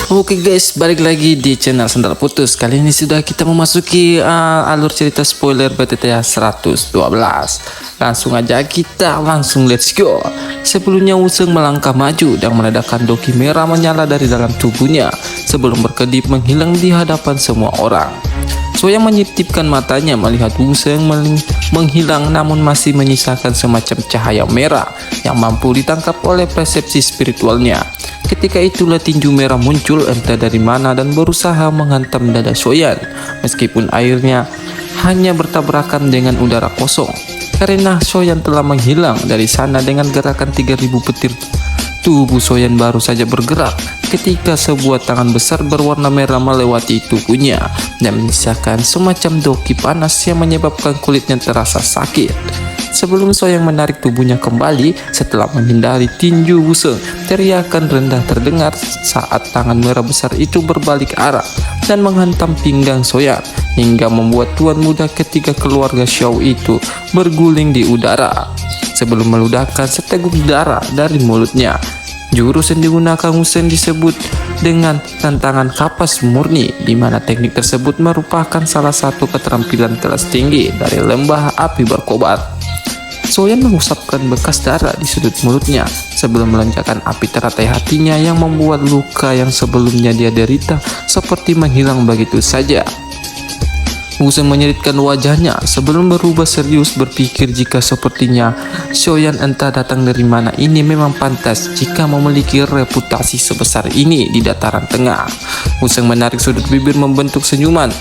Oke guys, balik lagi di channel Sendal Putus. Kali ini sudah kita memasuki alur cerita spoiler BTTA 112. Langsung aja kita let's go. Sebelumnya Wuseng melangkah maju dan meledakkan doki merah menyala dari dalam tubuhnya sebelum berkedip menghilang di hadapan semua orang. Soyang menyiptipkan matanya melihat Wuseng menghilang, namun masih menyisakan semacam cahaya merah yang mampu ditangkap oleh persepsi spiritualnya. Ketika itulah tinju merah muncul entah dari mana dan berusaha menghantam dada Soyan, meskipun airnya hanya bertabrakan dengan udara kosong. Karena Soyan telah menghilang dari sana dengan gerakan 3000 petir, tubuh Soyan baru saja bergerak ketika sebuah tangan besar berwarna merah melewati tubuhnya dan menyisakan semacam doki panas yang menyebabkan kulitnya terasa sakit. Sebelum Soyang menarik tubuhnya kembali setelah menghindari tinju Wuseng, teriakan rendah terdengar saat tangan merah besar itu berbalik arah dan menghantam pinggang Soyang hingga membuat tuan muda ketiga keluarga Xiao itu berguling di udara sebelum meludahkan seteguk darah dari mulutnya. Jurus yang digunakan Wuseng disebut dengan tantangan kapas murni, di mana teknik tersebut merupakan salah satu keterampilan kelas tinggi dari lembah api berkobar. Soyan mengusapkan bekas darah di sudut mulutnya sebelum melancarkan api teratai hatinya yang membuat luka yang sebelumnya dia derita seperti menghilang begitu saja. Wuseng menyeritkan wajahnya sebelum berubah serius, berpikir jika sepertinya Soyan entah datang dari mana ini memang pantas jika memiliki reputasi sebesar ini di dataran tengah. Wuseng menarik sudut bibir membentuk senyuman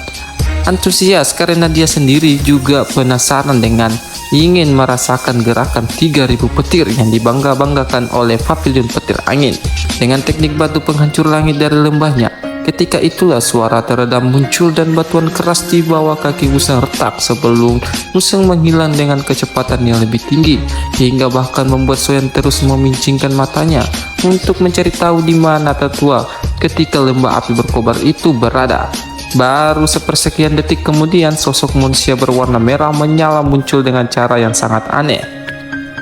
antusias karena dia sendiri juga penasaran dengan ingin merasakan gerakan 3000 petir yang dibangga-banggakan oleh pavilion petir angin dengan teknik batu penghancur langit dari lembahnya. Ketika itulah suara teredam muncul dan batuan keras di bawah kaki Wuseng retak sebelum Wuseng menghilang dengan kecepatan yang lebih tinggi hingga bahkan membuat Soyan terus memincingkan matanya untuk mencari tahu di mana tetua ketika lembah api berkobar itu berada. Baru sepersekian detik kemudian sosok manusia berwarna merah menyala muncul dengan cara yang sangat aneh,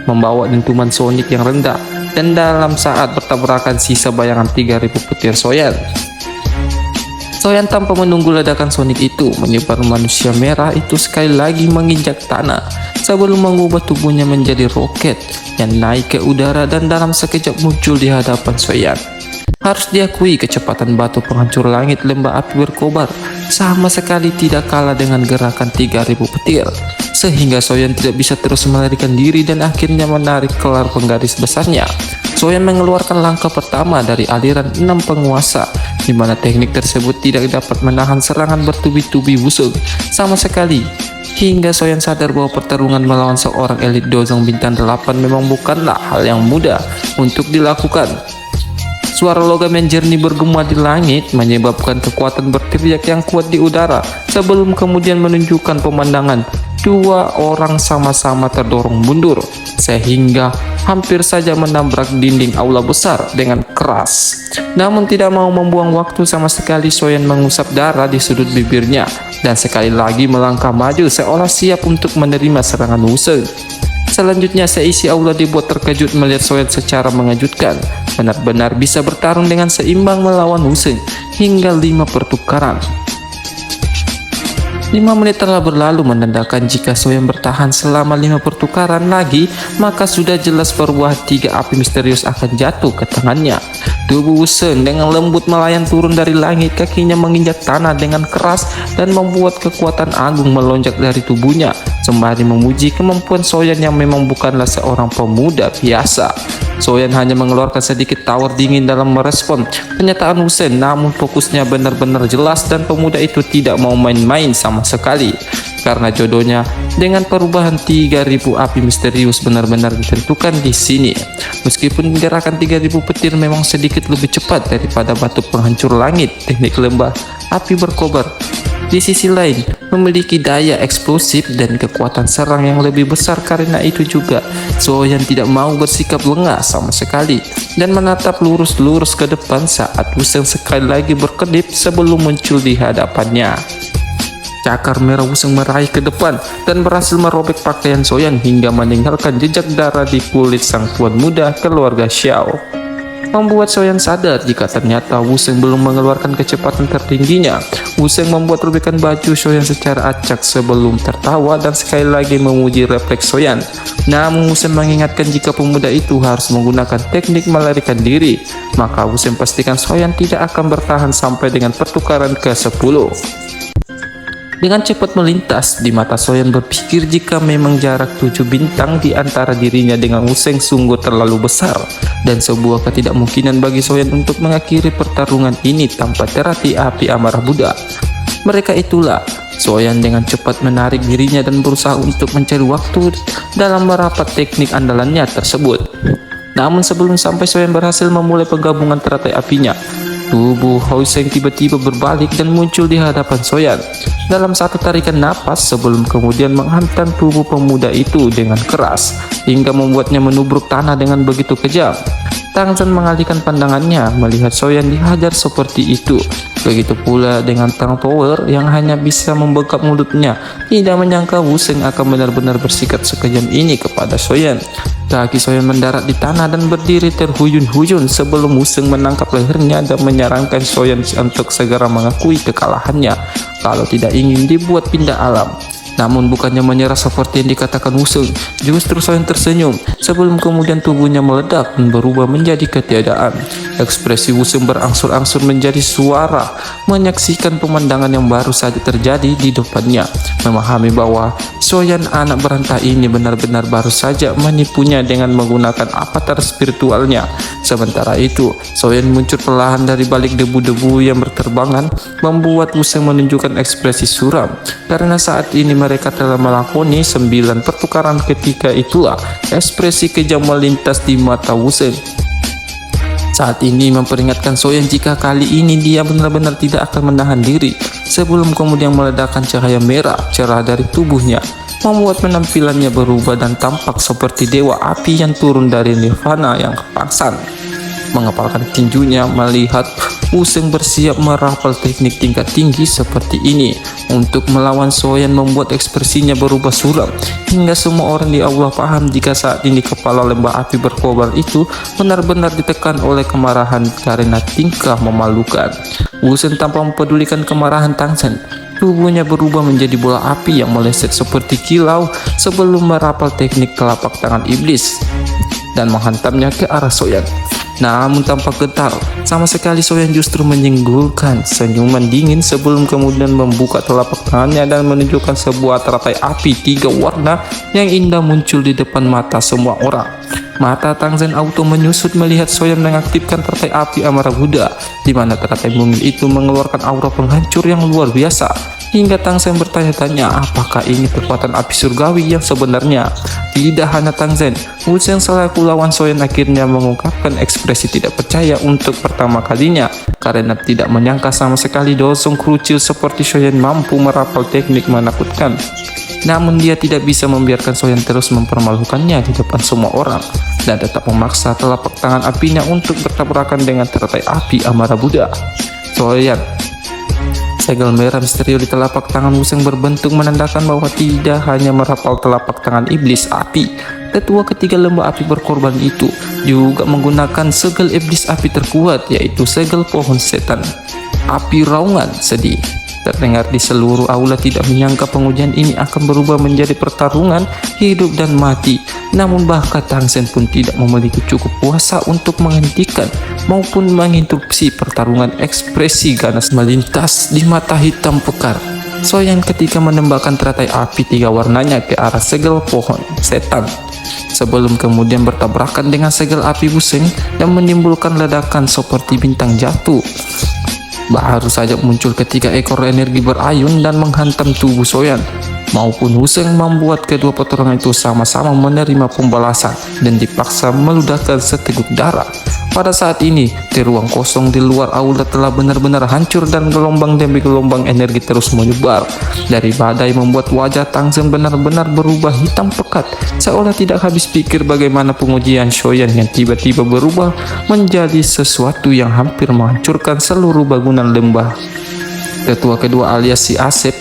membawa dentuman sonik yang rendah dan dalam saat bertabrakan sisa bayangan 3000 petir Soyan. Soyan tanpa menunggu ledakan sonik itu menyebar manusia merah itu sekali lagi menginjak tanah sebelum mengubah tubuhnya menjadi roket yang naik ke udara dan dalam sekejap muncul di hadapan Soyan. Harus diakui kecepatan batu penghancur langit lembah api berkobar sama sekali tidak kalah dengan gerakan 3000 petir, sehingga Soyan tidak bisa terus melarikan diri dan akhirnya menarik kelar penggaris besarnya. Soyan mengeluarkan langkah pertama dari aliran 6 penguasa, di mana teknik tersebut tidak dapat menahan serangan bertubi-tubi Wuseng sama sekali, hingga Soyan sadar bahwa pertarungan melawan seorang elit dozong bintang 8 memang bukanlah hal yang mudah untuk dilakukan. Suara logam yang jernih bergema di langit menyebabkan kekuatan berteriak yang kuat di udara sebelum kemudian menunjukkan pemandangan dua orang sama-sama terdorong mundur sehingga hampir saja menabrak dinding aula besar dengan keras. Namun tidak mau membuang waktu sama sekali, Soyan mengusap darah di sudut bibirnya dan sekali lagi melangkah maju seolah siap untuk menerima serangan Wuseng. Selanjutnya seisi aula dibuat terkejut melihat Soyan secara mengejutkan benar-benar bisa bertarung dengan seimbang melawan Wuseng hingga 5 pertukaran. 5 menit telah berlalu menandakan jika Soyan bertahan selama 5 pertukaran lagi maka sudah jelas perubahan 3 api misterius akan jatuh ke tangannya. Tubuh Wuseng dengan lembut melayang turun dari langit, kakinya menginjak tanah dengan keras dan membuat kekuatan agung melonjak dari tubuhnya sembari memuji kemampuan Soyan yang memang bukanlah seorang pemuda biasa. Soyan hanya mengeluarkan sedikit tawar dingin dalam merespon pernyataan Wuseng, namun fokusnya benar-benar jelas dan pemuda itu tidak mau main-main sama sekali karena jodohnya dengan perubahan 3000 api misterius benar-benar ditentukan di sini. Meskipun gerakan 3000 petir memang sedikit lebih cepat daripada batu penghancur langit teknik lembah api berkobar, di sisi lain memiliki daya eksplosif dan kekuatan serang yang lebih besar. Karena itu juga Soyan tidak mau bersikap lengah sama sekali dan menatap lurus-lurus ke depan saat Wuseng sekali lagi berkedip sebelum muncul di hadapannya. Cakar merah Wuseng meraih ke depan dan berhasil merobek pakaian Soyan hingga meninggalkan jejak darah di kulit sang tuan muda keluarga Xiao. membuat Soyan sadar jika ternyata Wuseng belum mengeluarkan kecepatan tertingginya. Wuseng membuat robekan baju Soyan secara acak sebelum tertawa dan sekali lagi memuji refleks Soyan. Namun Wuseng mengingatkan jika pemuda itu harus menggunakan teknik melarikan diri, maka Wuseng pastikan Soyan tidak akan bertahan sampai dengan pertukaran ke-10. Dengan cepat melintas di mata Soyan berpikir jika memang jarak 7 bintang di antara dirinya dengan Wuseng sungguh terlalu besar dan sebuah ketidakmungkinan bagi Soyan untuk mengakhiri pertarungan ini tanpa terati api amarah Buddha. Mereka itulah Soyan dengan cepat menarik dirinya dan berusaha untuk mencari waktu dalam merapat teknik andalannya tersebut. Namun sebelum sampai Soyan berhasil memulai penggabungan teratai apinya, tubuh Wuseng tiba-tiba berbalik dan muncul di hadapan Soyan dalam satu tarikan napas sebelum kemudian menghantam tubuh pemuda itu dengan keras hingga membuatnya menubruk tanah dengan begitu kejam. Tangsen mengalihkan pandangannya melihat Soyan dihajar seperti itu. Begitu pula dengan Tang Tower yang hanya bisa membekap mulutnya, tidak menyangka Wuseng akan benar-benar bersikap sekejam ini kepada Soyan. Kaki Soyan mendarat di tanah dan berdiri terhuyun-huyun sebelum Wuseng menangkap lehernya dan menyarankan Soyan untuk segera mengakui kekalahannya kalau tidak ingin dibuat pindah alam. Namun bukannya menyerah seperti yang dikatakan Wuseng, justru Soyan tersenyum sebelum kemudian tubuhnya meledak dan berubah menjadi ketiadaan. Ekspresi Wuseng berangsur-angsur menjadi suara, menyaksikan pemandangan yang baru saja terjadi di depannya, memahami bahwa Soyan anak berantai ini benar-benar baru saja menipunya dengan menggunakan avatar spiritualnya. Sementara itu, Soyan muncul perlahan dari balik debu-debu yang berterbangan, membuat Wuseng menunjukkan ekspresi suram karena saat ini mereka telah melakoni 9 pertukaran. Ketika itulah ekspresi kejam melintas di mata Wuseng. Saat ini memperingatkan Soyan jika kali ini dia benar-benar tidak akan menahan diri sebelum kemudian meledakkan cahaya merah cerah dari tubuhnya, membuat penampilannya berubah dan tampak seperti dewa api yang turun dari nirvana yang kepangsan. Mengepalkan tinjunya melihat Wuseng bersiap merapal teknik tingkat tinggi seperti ini untuk melawan Soyan, membuat ekspresinya berubah suram hingga semua orang di aula paham jika saat ini kepala lembah api berkobar itu benar-benar ditekan oleh kemarahan karena tingkah memalukan. Wuseng tanpa mempedulikan kemarahan Tangsen, tubuhnya berubah menjadi bola api yang meleset seperti kilau sebelum merapal teknik telapak tangan iblis dan menghantamnya ke arah Soyan. Namun tanpa getar sama sekali, Soyan justru menyinggulkan senyuman dingin sebelum kemudian membuka telapak tangannya dan menunjukkan sebuah teratai api 3 warna yang indah muncul di depan mata semua orang. Mata Tangsen auto menyusut melihat Soyan mengaktifkan teratai api amarah Buddha, di mana teratai mungil itu mengeluarkan aura penghancur yang luar biasa. Hingga Tangsen bertanya-tanya apakah ini kekuatan api surgawi yang sebenarnya. Tidak hanya Tangsen, Wuseng selaku lawan Soyan akhirnya mengungkapkan ekspresi tidak percaya untuk pertama kalinya karena tidak menyangka sama sekali dosong kerucil seperti Soyan mampu merapal teknik menakutkan. Namun dia tidak bisa membiarkan Soyan terus mempermalukannya di depan semua orang dan tetap memaksa telapak tangan apinya untuk bertabrakan dengan teratai api amarah Buddha. Soyan, segel merah misterius di telapak tangan Wuseng berbentuk menandakan bahwa tidak hanya merapal telapak tangan iblis api, tetua ketiga lembah api berkorban itu juga menggunakan segel iblis api terkuat, yaitu segel pohon setan api raungan sedih. Terdengar di seluruh aula tidak menyangka pengujian ini akan berubah menjadi pertarungan hidup dan mati. Namun bahkan Tangsen pun tidak memiliki cukup kuasa untuk menghentikan maupun menginterupsi pertarungan. Ekspresi ganas melintas di mata hitam pekar Soyan ketika menembakkan teratai api 3 warnanya ke arah segel pohon setan sebelum kemudian bertabrakan dengan segel api Wuseng dan menimbulkan ledakan seperti bintang jatuh. Baru saja muncul ketika ekor energi berayun dan menghantam tubuh Soyan maupun Wuseng, membuat kedua pertarungan itu sama-sama menerima pembalasan dan dipaksa meludahkan seteguk darah. Pada saat ini, di ruang kosong di luar aula telah benar-benar hancur dan gelombang demi gelombang energi terus menyebar dari badai, membuat wajah Tangsen benar-benar berubah hitam pekat seolah tidak habis pikir bagaimana pengujian Soyan yang tiba-tiba berubah menjadi sesuatu yang hampir menghancurkan seluruh bangunan lembah. Ketua kedua alias si Asep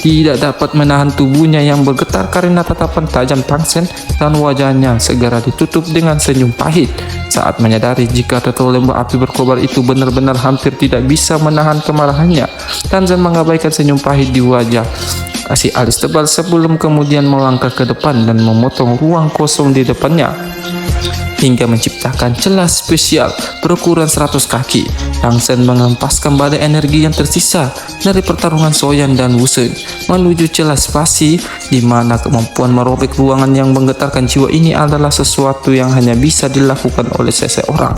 tidak dapat menahan tubuhnya yang bergetar karena tatapan tajam Tang Sen, dan wajahnya segera ditutup dengan senyum pahit saat menyadari jika tattoo lembah api berkobar itu benar-benar hampir tidak bisa menahan kemarahannya. Tang Sen mengabaikan senyum pahit di wajah si alis tebal sebelum kemudian melangkah ke depan dan memotong ruang kosong di depannya hingga menciptakan celah spesial berukuran 100 kaki. Tang Sen mengempaskan badai energi yang tersisa dari pertarungan Soyan dan Wusen menuju celah spasi, di mana kemampuan merobek ruangan yang menggetarkan jiwa ini adalah sesuatu yang hanya bisa dilakukan oleh seseorang.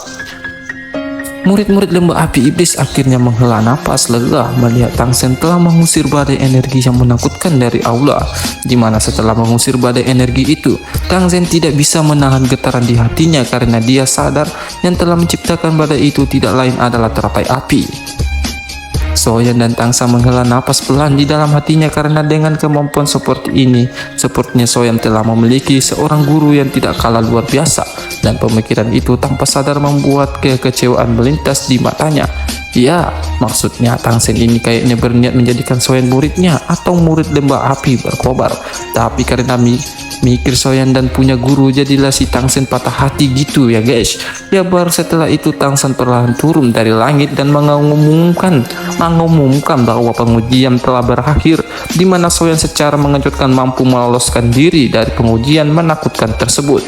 Murid-murid lembah api iblis akhirnya menghela napas lega melihat Tang Sen telah mengusir badai energi yang menakutkan dari aula, di mana setelah mengusir badai energi itu, Tang Sen tidak bisa menahan getaran di hatinya karena dia sadar yang telah menciptakan badai itu tidak lain adalah teratai api. Soyan dan Tang San menghela napas pelan di dalam hatinya karena dengan kemampuan seperti ini, sepertinya Soyan telah memiliki seorang guru yang tidak kalah luar biasa, dan pemikiran itu tanpa sadar membuat kekecewaan melintas di matanya. Ya, maksudnya Tang Sen ini kayaknya berniat menjadikan Soyan muridnya atau murid lembah api berkobar, tapi karena mikir Soyan dan punya guru, jadilah si Tang Sen patah hati gitu ya guys. Ya baru setelah itu Tang Sen perlahan turun dari langit dan mengumumkan bahwa pengujian telah berakhir, di mana Soyan secara mengejutkan mampu meloloskan diri dari pengujian menakutkan tersebut.